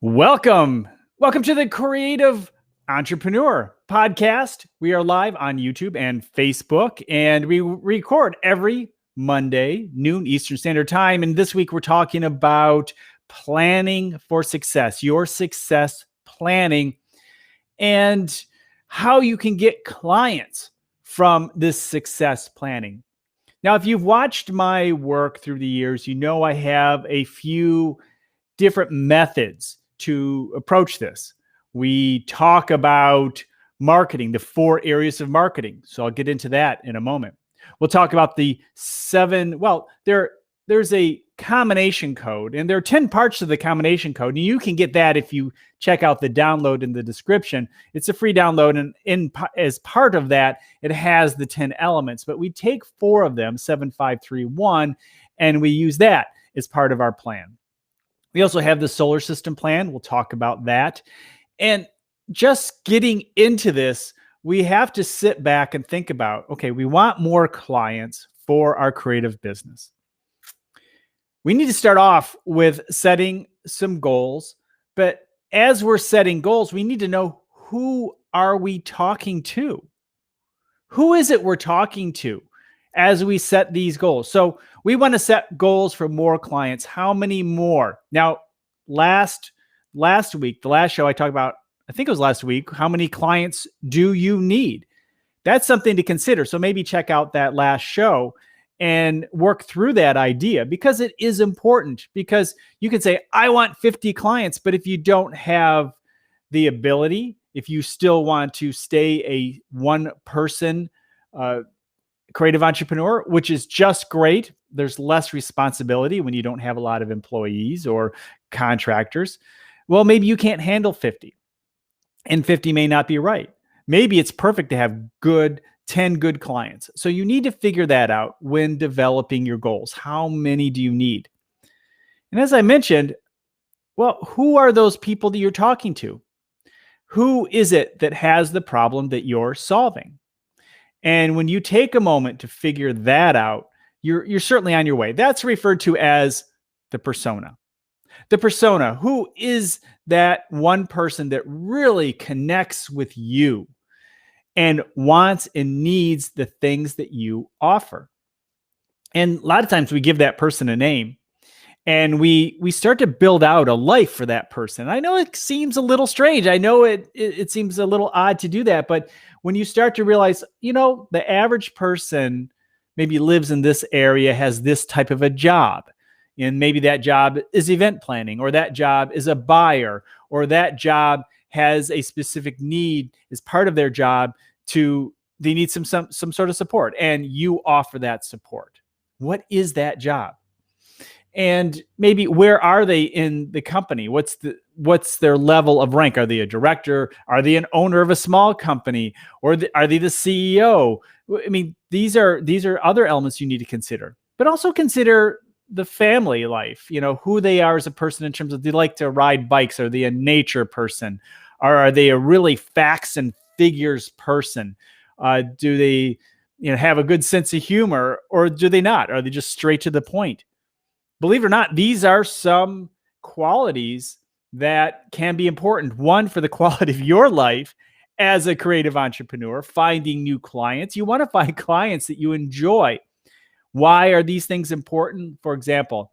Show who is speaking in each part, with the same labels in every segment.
Speaker 1: Welcome. Welcome to the Creative Entrepreneur Podcast. We are live on YouTube and Facebook, and we record every Monday, noon Eastern Standard Time. And this week we're talking about planning for success, your success planning, and how you can get clients from this success planning. Now, if you've watched my work through the years, you know I have a few different methods to approach this. We talk about marketing, the 4 areas of marketing. So I'll get into that in a moment. We'll talk about the 7, there's a combination code, and there are 10 parts to the combination code. And you can get that if you check out the download in the description. It's a free download, and as part of that, it has the 10 elements. But we take 4 of them, 7, 5, 3, 1, and we use that as part of our plan. We also have the solar system plan. We'll talk about that. And just getting into this, we have to sit back and think about, okay, we want more clients for our creative business. We need to start off with setting some goals. But as we're setting goals, we need to know, who are we talking to? Who is it we're talking to as we set these goals? So we want to set goals for more clients. How many more? Now, last week, the last show I talked about, I think it was last week, how many clients do you need? That's something to consider. So maybe check out that last show and work through that idea, because it is important. Because you can say, I want 50 clients, but if you don't have the ability, if you still want to stay a one-person creative entrepreneur, which is just great. There's less responsibility when you don't have a lot of employees or contractors. Well, maybe you can't handle 50, and 50 may not be right. Maybe it's perfect to have 10 good clients. So you need to figure that out when developing your goals. How many do you need? And as I mentioned, well, who are those people that you're talking to? Who is it that has the problem that you're solving? And when you take a moment to figure that out, you're certainly on your way. That's referred to as the persona. The persona, who is that one person that really connects with you and wants and needs the things that you offer? And a lot of times we give that person a name, and we start to build out a life for that person. I know it seems a little strange. I know it seems a little odd to do that, but when you start to realize, the average person maybe lives in this area, has this type of a job, and maybe that job is event planning, or that job is a buyer, or that job has a specific need as part of their job they need some sort of support, and you offer that support. What is that job? And maybe where are they in the company? What's their level of rank? Are they a director? Are they an owner of a small company? Or are they the CEO? I mean, these are other elements you need to consider. But also consider the family life, who they are as a person in terms of, do they like to ride bikes? Are they a nature person? Or are they a really facts and figures person? Do they have a good sense of humor, or do they not? Are they just straight to the point? Believe it or not, these are some qualities that can be important. One, for the quality of your life as a creative entrepreneur, finding new clients. You want to find clients that you enjoy. Why are these things important? For example,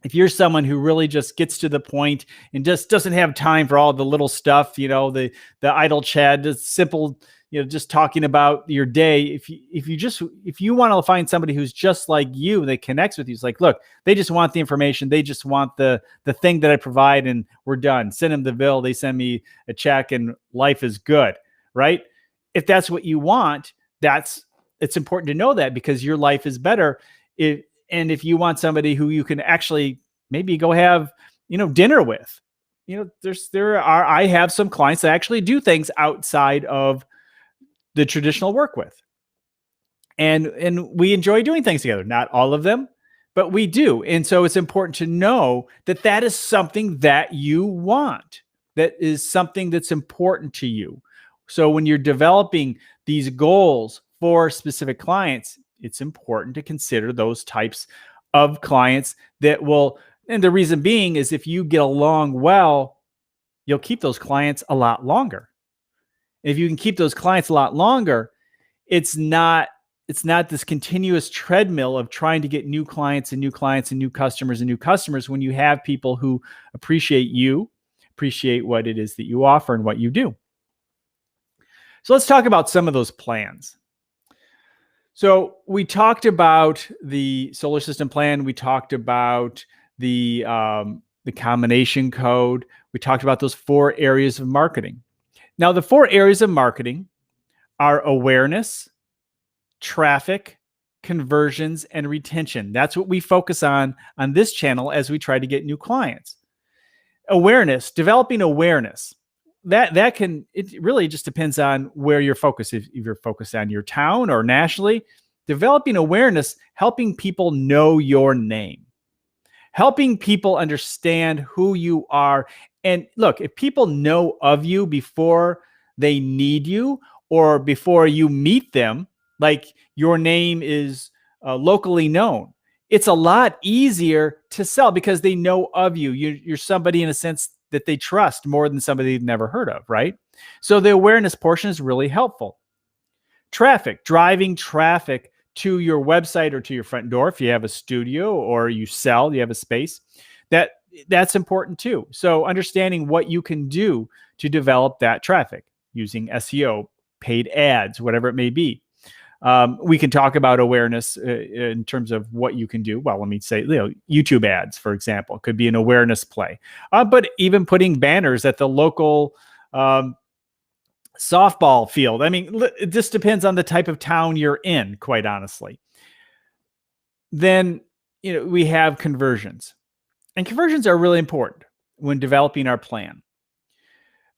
Speaker 1: if you're someone who really just gets to the point and just doesn't have time for all the little stuff, the idle chat, the simple, just talking about your day. If you want to find somebody who's just like you, that connects with you, it's like, look, they just want the information. They just want the thing that I provide, and we're done. Send them the bill. They send me a check, and life is good, right? If that's what you want, it's important to know that, because your life is better. And if you want somebody who you can actually maybe go have, dinner with, I have some clients that actually do things outside of the traditional work with. And we enjoy doing things together. Not all of them, but we do. And so it's important to know that is something that you want. That is something that's important to you. So when you're developing these goals for specific clients, it's important to consider those types of clients that will, and the reason being is, if you get along well you'll keep those clients a lot longer. If you can keep those clients a lot longer, it's not this continuous treadmill of trying to get new clients and new clients and new customers and new customers when you have people who appreciate you, appreciate what it is that you offer and what you do. So let's talk about some of those plans. So we talked about the solar system plan. We talked about the combination code. We talked about those 4 areas of marketing. Now, the 4 areas of marketing are awareness, traffic, conversions, and retention. That's what we focus on this channel as we try to get new clients. Awareness, developing awareness. It really just depends on where you're focused. If you're focused on your town or nationally, developing awareness, helping people know your name, helping people understand who you are. And look, if people know of you before they need you or before you meet them, like your name is locally known, it's a lot easier to sell because they know of you. You're somebody in a sense that they trust more than somebody they've never heard of, right? So the awareness portion is really helpful. Traffic, driving traffic to your website or to your front door if you have a studio or you have a space. That's important too. So understanding what you can do to develop that traffic using SEO, paid ads, whatever it may be. We can talk about awareness in terms of what you can do. Well, let me say, YouTube ads, for example, could be an awareness play. But even putting banners at the local softball field. I mean, it just depends on the type of town you're in, quite honestly. Then, we have conversions. And conversions are really important when developing our plan.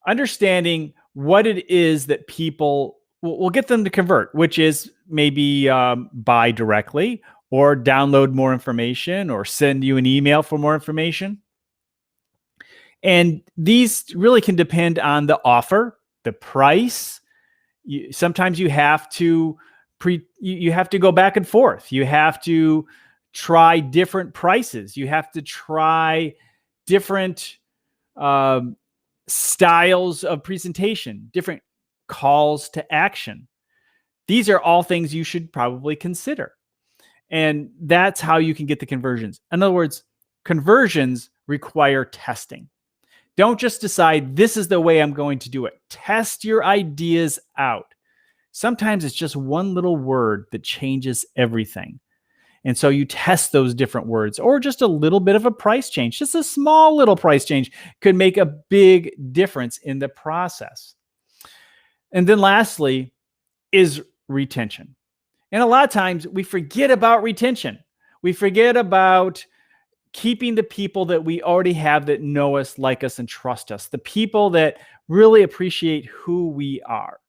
Speaker 1: Understanding what it is that people will get them to convert, which is maybe buy directly or download more information or send you an email for more information. And these really can depend on the offer, the price. Sometimes you have to go back and forth. You have to try different prices. You have to try different styles of presentation, different calls to action. These are all things you should probably consider. And that's how you can get the conversions. In other words, conversions require testing. Don't just decide this is the way I'm going to do it. Test your ideas out. Sometimes it's just one little word that changes everything. And so you test those different words, or just a little bit of a price change. Just a small little price change could make a big difference in the process. And then lastly is retention. And a lot of times we forget about retention. We forget about keeping the people that we already have that know us, like us, and trust us. The people that really appreciate who we are.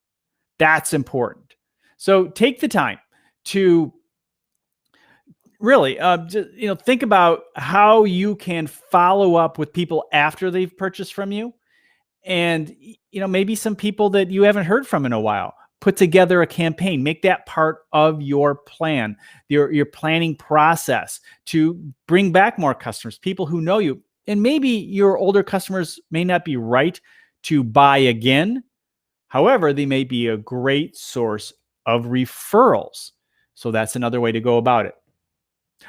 Speaker 1: That's important. So take the time to really think about how you can follow up with people after they've purchased from you. And, maybe some people that you haven't heard from in a while. Put together a campaign, make that part of your plan, your planning process to bring back more customers, people who know you. And maybe your older customers may not be right to buy again. However, they may be a great source of referrals. So that's another way to go about it.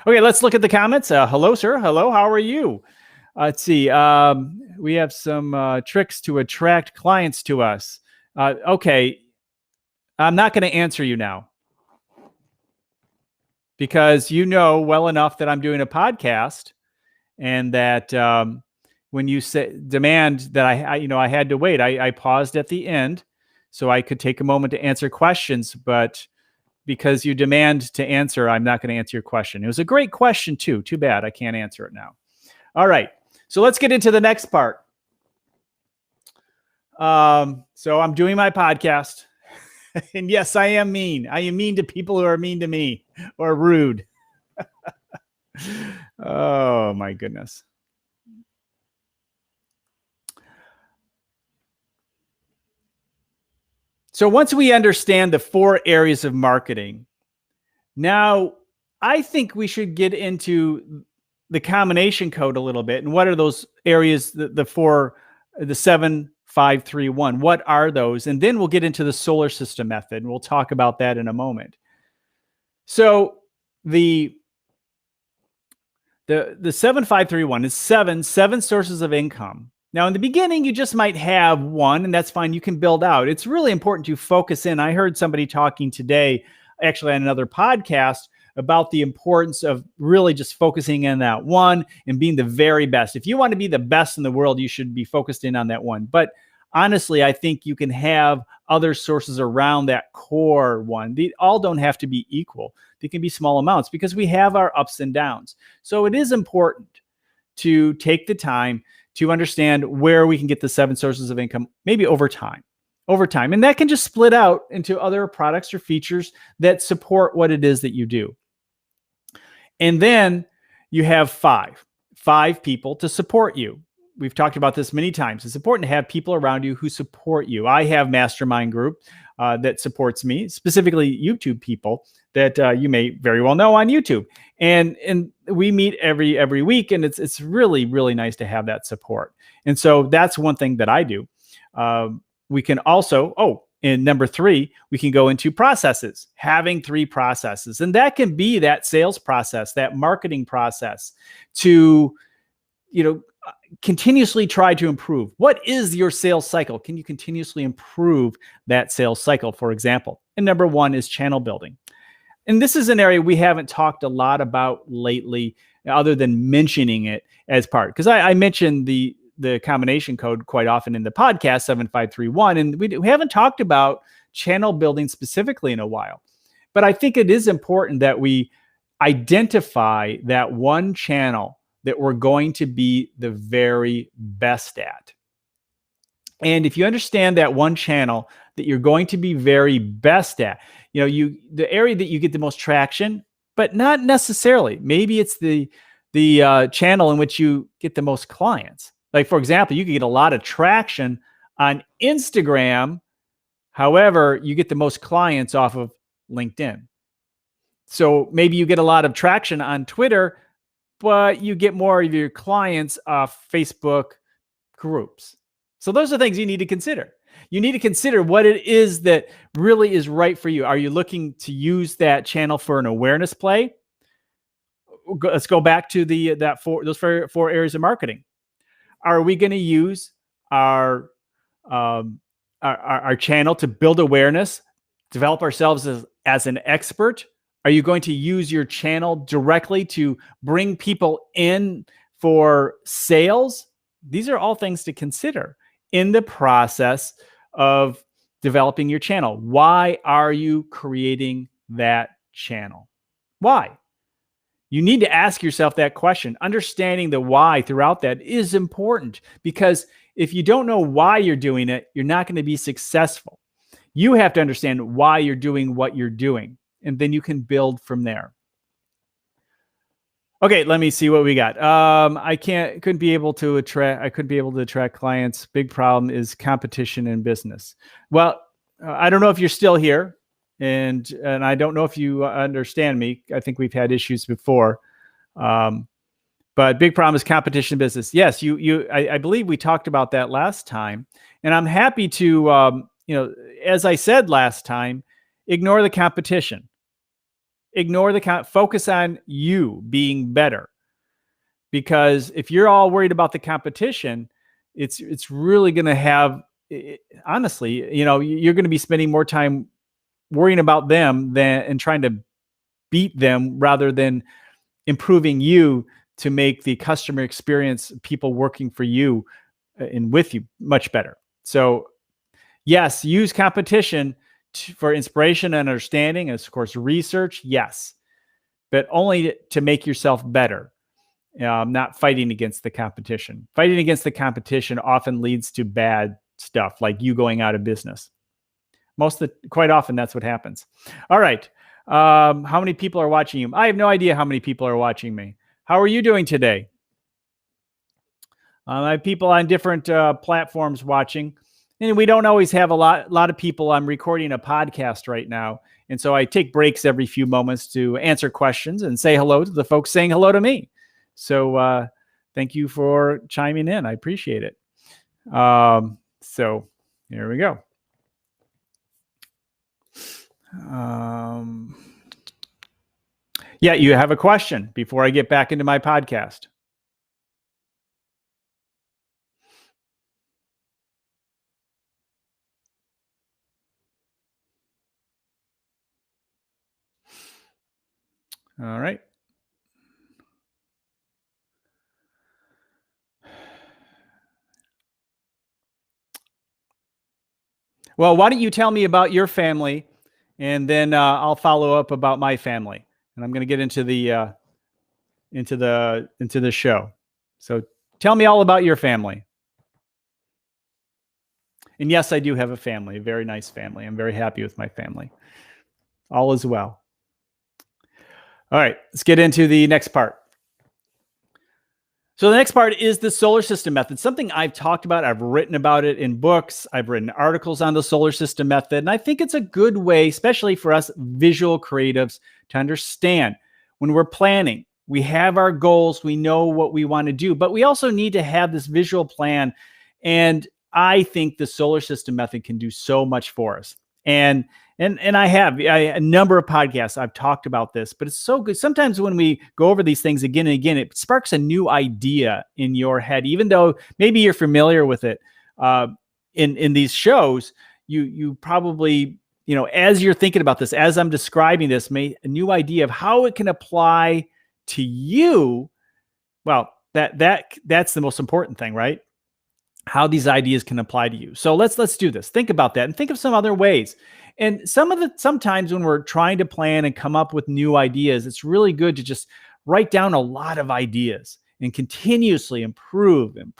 Speaker 1: Okay, let's look at the comments. Hello, sir. Hello, how are you? Let's see. We have some tricks to attract clients to us. Okay. I'm not going to answer you now because you know well enough that I'm doing a podcast, and that when you demand that I had to wait, I paused at the end so I could take a moment to answer questions. But because you demand to answer, I'm not going to answer your question. It was a great question too. Too bad I can't answer it now. All right. So let's get into the next part. So I'm doing my podcast. And yes, I am mean. I am mean to people who are mean to me or rude. Oh, my goodness. So once we understand the 4 areas of marketing, now I think we should get into the combination code a little bit. And what are those areas, the 4 the 7-5-3-1. What are those? And then we'll get into the solar system method, and we'll talk about that in a moment. So the 7-5-3-1 is seven sources of income. Now, in the beginning, you just might have one, and that's fine. You can build out. It's really important to focus in. I heard somebody talking today, actually on another podcast, about the importance of really just focusing in that one and being the very best. If you want to be the best in the world, you should be focused in on that one. But honestly, I think you can have other sources around that core one. They all don't have to be equal. They can be small amounts because we have our ups and downs. So it is important to take the time to understand where we can get the 7 sources of income, maybe over time. And that can just split out into other products or features that support what it is that you do. And then you have five people to support you. We've talked about this many times. It's important to have people around you who support you. I have mastermind group that supports me, specifically YouTube people that you may very well know on YouTube. And we meet every week, and it's really, really nice to have that support. And so that's one thing that I do. We can also, in number 3, we can go into processes, having 3 processes. And that can be that sales process, that marketing process to, continuously try to improve. What is your sales cycle? Can you continuously improve that sales cycle, for example? And number 1 is channel building. And this is an area we haven't talked a lot about lately, other than mentioning it as part, because I mentioned the combination code quite often in the podcast, 7-5-3-1, and we haven't talked about channel building specifically in a while. But I think it is important that we identify that one channel that we're going to be the very best at. And if you understand that one channel that you're going to be very best at, the area that you get the most traction, but not necessarily. Maybe it's the channel in which you get the most clients. Like, for example, you can get a lot of traction on Instagram. However, you get the most clients off of LinkedIn. So maybe you get a lot of traction on Twitter, but you get more of your clients off Facebook groups. So those are things you need to consider. You need to consider what it is that really is right for you. Are you looking to use that channel for an awareness play? Let's go back to those four areas of marketing. Are we going to use our channel to build awareness, develop ourselves as an expert? Are you going to use your channel directly to bring people in for sales? These are all things to consider in the process of developing your channel. Why are you creating that channel? Why? You need to ask yourself that question. Understanding the why throughout that is important, because if you don't know why you're doing it, you're not going to be successful. You have to understand why you're doing what you're doing, and then you can build from there. Okay, let me see what we got. I couldn't be able to attract clients. Big problem is competition in business. Well, I don't know if you're still here, and I don't know if you understand me. I think we've had issues before, but big problem is competition in business. Yes, I believe we talked about that last time, and I'm happy to, as I said last time, ignore the competition. Focus on you being better. Because if you're all worried about the competition, it's really going to have, honestly, you're going to be spending more time worrying about them and trying to beat them rather than improving you to make the customer experience, people working for you and with you, much better. So yes, use competition for inspiration and understanding, and of course, research, yes, but only to make yourself better, not fighting against the competition. Fighting against the competition often leads to bad stuff, like you going out of business. Quite often, that's what happens. All right. How many people are watching you? I have no idea how many people are watching me. How are you doing today? I have people on different platforms watching. And we don't always have a lot of people. I'm recording a podcast right now. And so I take breaks every few moments to answer questions and say hello to the folks saying hello to me. So thank you for chiming in. I appreciate it. So here we go. Yeah, you have a question before I get back into my podcast. All right. Well, why don't you tell me about your family, and then I'll follow up about my family, and I'm going to get into the show. So tell me all about your family. And yes, I do have a family, a very nice family. I'm very happy with my family. All is well. All right, let's get into the next part. So the next part is the solar system method, something I've talked about. I've written about it in books. I've written articles on the solar system method. And I think it's a good way, especially for us visual creatives, to understand when we're planning. We have our goals. We know what we want to do, but we also need to have this visual plan. And I think the solar system method can do so much for us. And I have a number of podcasts I've talked about this, but it's so good. Sometimes when we go over these things again and again, it sparks a new idea in your head, even though maybe you're familiar with it. In these shows, you probably, as you're thinking about this, as I'm describing this, a new idea of how it can apply to you. Well, that's the most important thing, right? How these ideas can apply to you. So let's do this. Think about that and think of some other ways. And sometimes when we're trying to plan and come up with new ideas, it's really good to just write down a lot of ideas and continuously improve. And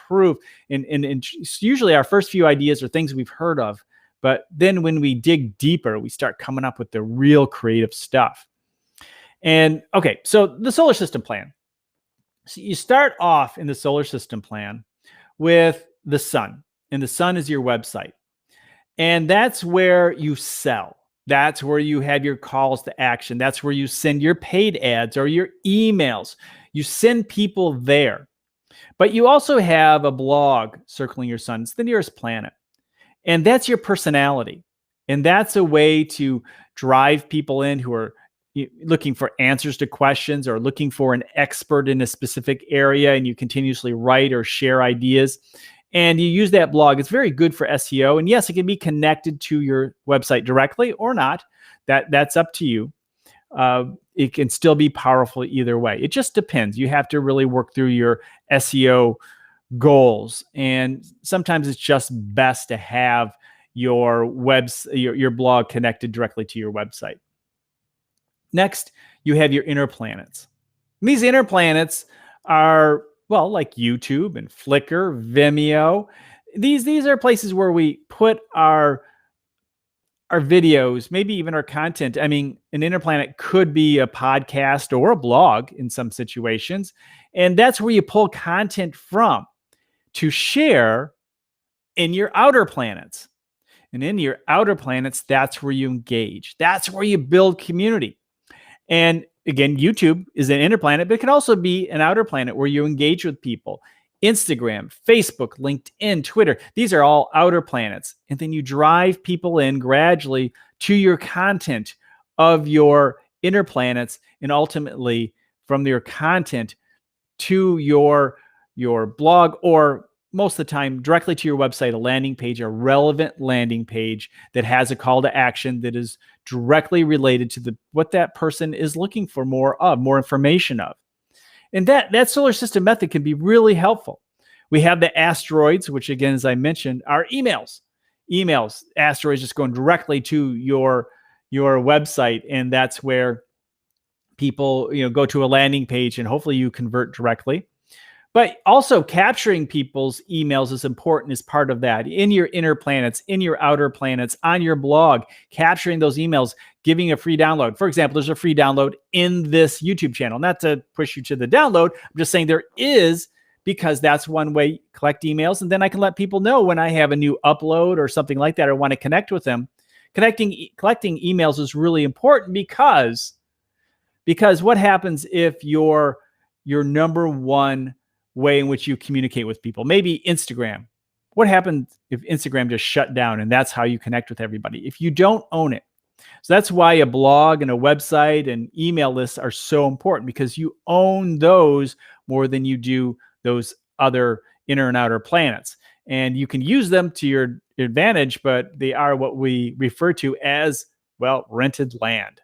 Speaker 1: usually our first few ideas are things we've heard of. But then when we dig deeper, we start coming up with the real creative stuff. And okay, so the solar system plan. So you start off in the solar system plan with the sun, and the sun is your website. And that's where you sell. That's where you have your calls to action. That's where you send your paid ads or your emails. You send people there. But you also have a blog circling your sun. It's the nearest planet. And that's your personality. And that's a way to drive people in who are looking for answers to questions or looking for an expert in a specific area, and you continuously write or share ideas. And you use that blog. It's very good for SEO. And yes, it can be connected to your website directly or not. That's up to you. It can still be powerful either way. It just depends. You have to really work through your SEO goals. And sometimes it's just best to have your blog connected directly to your website. Next, you have your inner planets. And these inner planets are, well, like YouTube and Flickr, Vimeo. These are places where we put our videos, maybe even our content. I mean, an inner planet could be a podcast or a blog in some situations. And that's where you pull content from to share in your outer planets. And in your outer planets, that's where you engage. That's where you build community. And again, YouTube is an inner planet, but it can also be an outer planet where you engage with people. Instagram, Facebook, LinkedIn, Twitter, these are all outer planets. And then you drive people in gradually to your content of your inner planets, and ultimately from your content to your blog, or most of the time directly to your website, a landing page, a relevant landing page that has a call to action that is directly related to what that person is looking for more information of. And that solar system method can be really helpful. We have the asteroids, which again, as I mentioned, are emails. Asteroids just going directly to your website, and that's where people go to a landing page, and hopefully you convert directly. But also capturing people's emails is important as part of that. In your inner planets, in your outer planets, on your blog, capturing those emails, giving a free download. For example, there's a free download in this YouTube channel. Not to push you to the download. I'm just saying there is, because that's one way collect emails. And then I can let people know when I have a new upload or something like that, or want to connect with them. Collecting emails is really important because what happens if your number one way in which you communicate with people, maybe Instagram, what happens if Instagram just shut down and that's how you connect with everybody? If you don't own it. So that's why a blog and a website and email lists are so important, because you own those more than you do those other inner and outer planets. And you can use them to your advantage, but they are what we refer to as, well, rented land.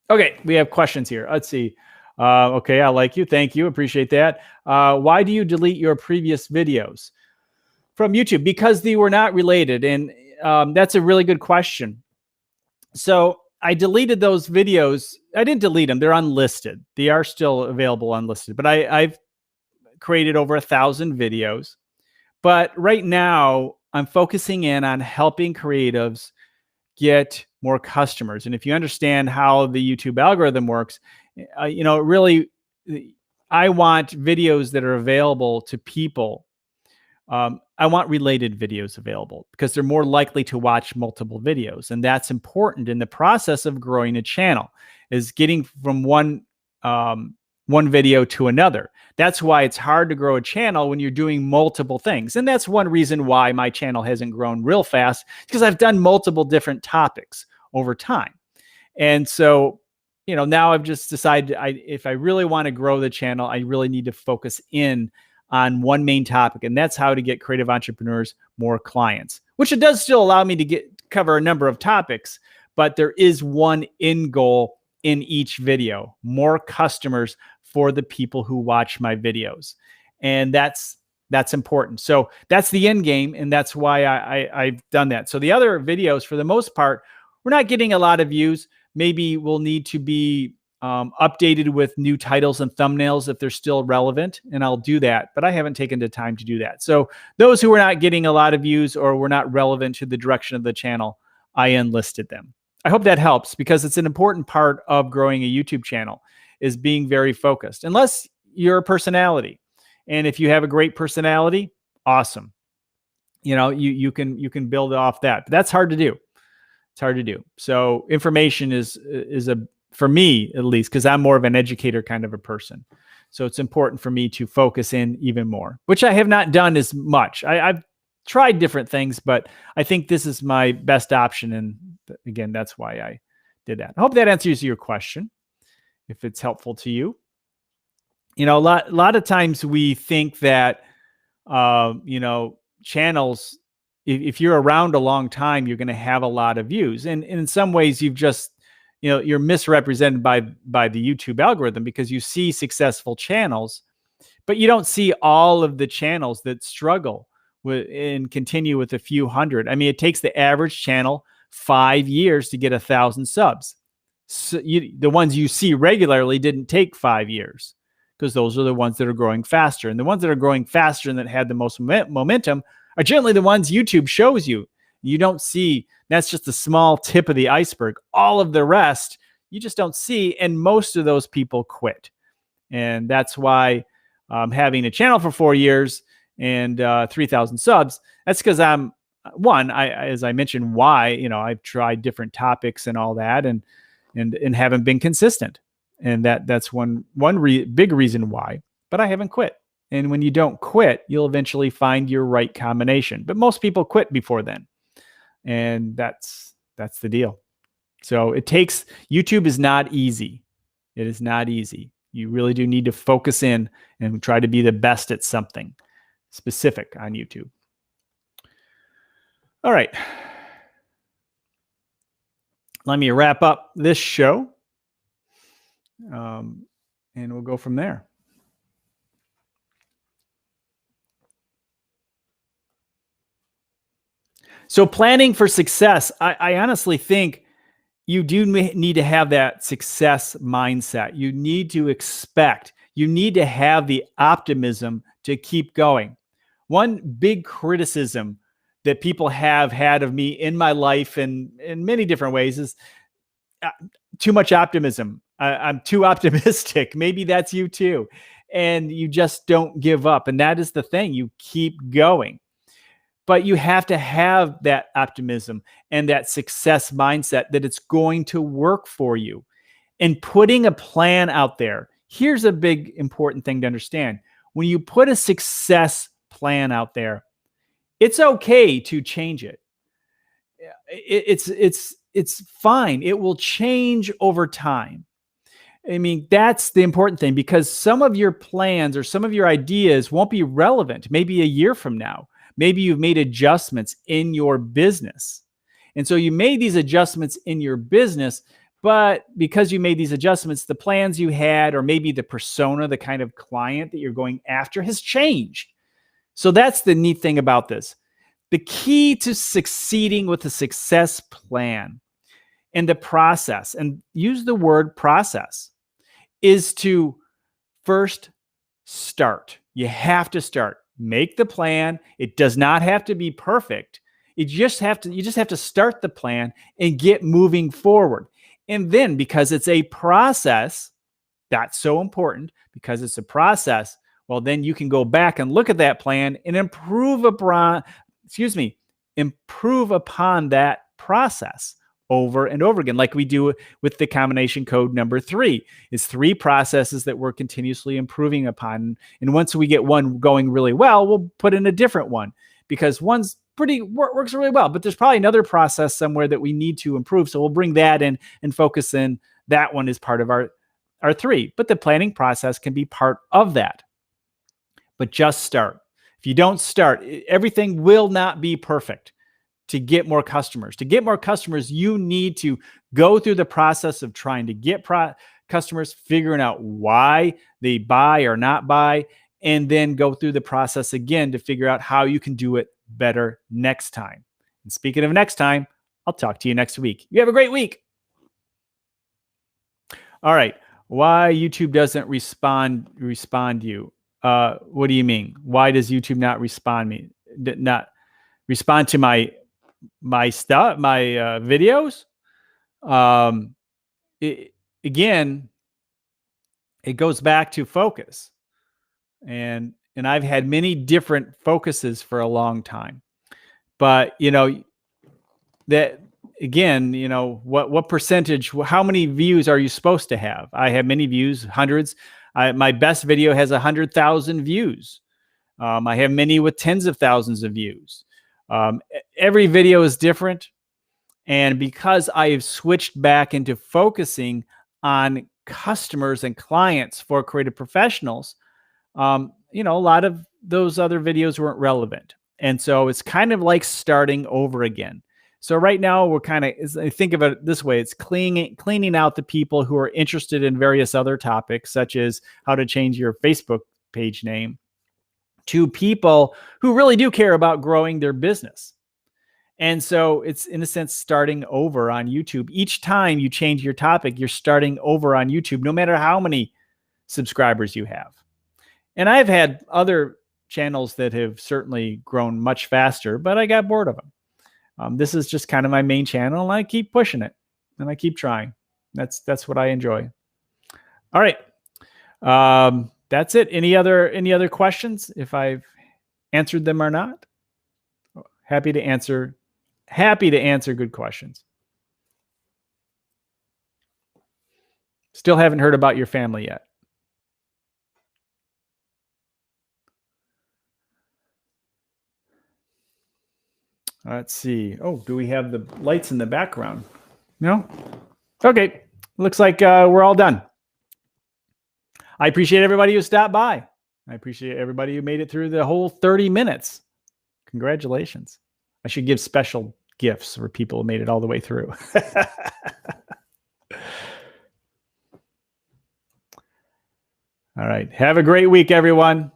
Speaker 1: Okay, we have questions here. Let's see. Okay, I like you. Thank you. Appreciate that. Why do you delete your previous videos from YouTube? Because they were not related. And that's a really good question. So I deleted those videos. I didn't delete them. They're unlisted. They are still available unlisted. But I've created over 1,000 videos. But right now, I'm focusing in on helping creatives get more customers. And if you understand how the YouTube algorithm works, really, I want videos that are available to people. I want related videos available because they're more likely to watch multiple videos. And that's important in the process of growing a channel, is getting from one video to another. That's why it's hard to grow a channel when you're doing multiple things. And that's one reason why my channel hasn't grown real fast, because I've done multiple different topics over time. And so, now I've just decided if I really want to grow the channel, I really need to focus in on one main topic. And that's how to get creative entrepreneurs more clients, which it does still allow me to cover a number of topics, but there is one end goal in each video: more customers for the people who watch my videos. And that's important. So that's the end game. And that's why I've done that. So the other videos, for the most part, we're not getting a lot of views. Maybe we'll need to be updated with new titles and thumbnails if they're still relevant, and I'll do that, but I haven't taken the time to do that. So those who are not getting a lot of views or were not relevant to the direction of the channel, I unlisted them. I hope that helps, because it's an important part of growing a YouTube channel, is being very focused, unless you're a personality. And if you have a great personality, awesome. You can build off that, but that's hard to do. It's hard to do. So information is for me, at least, because I'm more of an educator kind of a person. So it's important for me to focus in even more, which I have not done as much. I've tried different things, but I think this is my best option. And again, that's why I did that. I hope that answers your question, if it's helpful to you. A lot of times we think that, channels, if you're around a long time, you're going to have a lot of views. And in some ways, you've just, you're misrepresented by the YouTube algorithm, because you see successful channels, but you don't see all of the channels that struggle with and continue with a few hundred. I mean, it takes the average channel 5 years to get 1,000 subs. So the ones you see regularly didn't take 5 years, because those are the ones that are growing faster. And the ones that are growing faster and that had the most momentum are generally the ones YouTube shows you. You don't see. That's just a small tip of the iceberg. All of the rest, you just don't see. And most of those people quit. And that's why having a channel for 4 years and 3,000 subs, that's because as I mentioned, why, I've tried different topics and all that, and haven't been consistent. And that's one big reason why, but I haven't quit. And when you don't quit, you'll eventually find your right combination. But most people quit before then. And that's the deal. So YouTube is not easy. It is not easy. You really do need to focus in and try to be the best at something specific on YouTube. All right. Let me wrap up this show. And we'll go from there. So planning for success, I honestly think you do need to have that success mindset. You need to expect, you need to have the optimism to keep going. One big criticism that people have had of me in my life and in many different ways is too much optimism. I'm too optimistic. Maybe that's you too. And you just don't give up. And that is the thing. You keep going. But you have to have that optimism and that success mindset that it's going to work for you. And putting a plan out there. Here's a big important thing to understand. When you put a success plan out there, It's okay to change it. It's fine. It will change over time. I mean, that's the important thing, because some of your plans or some of your ideas won't be relevant maybe a year from now. Maybe you've made adjustments in your business. And so you made these adjustments in your business, but because you made these adjustments, the plans you had, or maybe the persona, the kind of client that you're going after, has changed. So that's the neat thing about this. The key to succeeding with a success plan and the process, and use the word process, is to first start. You have to start. Make the plan. It does not have to be perfect. You just have to start the plan and get moving forward. And then, because it's a process, that's so important, because it's a process, well, then you can go back and look at that plan and improve upon that process over and over again, like we do with the combination code number 3. It's 3 processes that we're continuously improving upon. And once we get one going really well, we'll put in a different one, because one's works really well, but there's probably another process somewhere that we need to improve. So we'll bring that in and focus in. That one is part of our 3, but the planning process can be part of that. But just start. If you don't start, everything will not be perfect. To get more customers. To get more customers, you need to go through the process of trying to get customers, figuring out why they buy or not buy, and then go through the process again to figure out how you can do it better next time. And speaking of next time, I'll talk to you next week. You have a great week. All right. Why YouTube doesn't respond you? What do you mean? Why does YouTube not respond to my videos? Again, it goes back to focus, and I've had many different focuses for a long time, but that again, what percentage, how many views are you supposed to have? I have many views, hundreds. My best video has 100,000 views. I have many with tens of thousands of views. Every video is different. And because I have switched back into focusing on customers and clients for creative professionals, a lot of those other videos weren't relevant. And so it's kind of like starting over again. So right now we're think of it this way. It's cleaning out the people who are interested in various other topics, such as how to change your Facebook page name, to people who really do care about growing their business. And so it's, in a sense, starting over on YouTube. Each time you change your topic, you're starting over on YouTube, no matter how many subscribers you have. And I've had other channels that have certainly grown much faster, but I got bored of them. This is just kind of my main channel, and I keep pushing it, and I keep trying. That's what I enjoy. All right. That's it. Any other questions? If I've answered them or not? Happy to answer good questions. Still haven't heard about your family yet. Let's see. Oh, do we have the lights in the background? No? Okay. Looks like we're all done. I appreciate everybody who stopped by. I appreciate everybody who made it through the whole 30 minutes. Congratulations. I should give special gifts for people who made it all the way through. All right. Have a great week, everyone.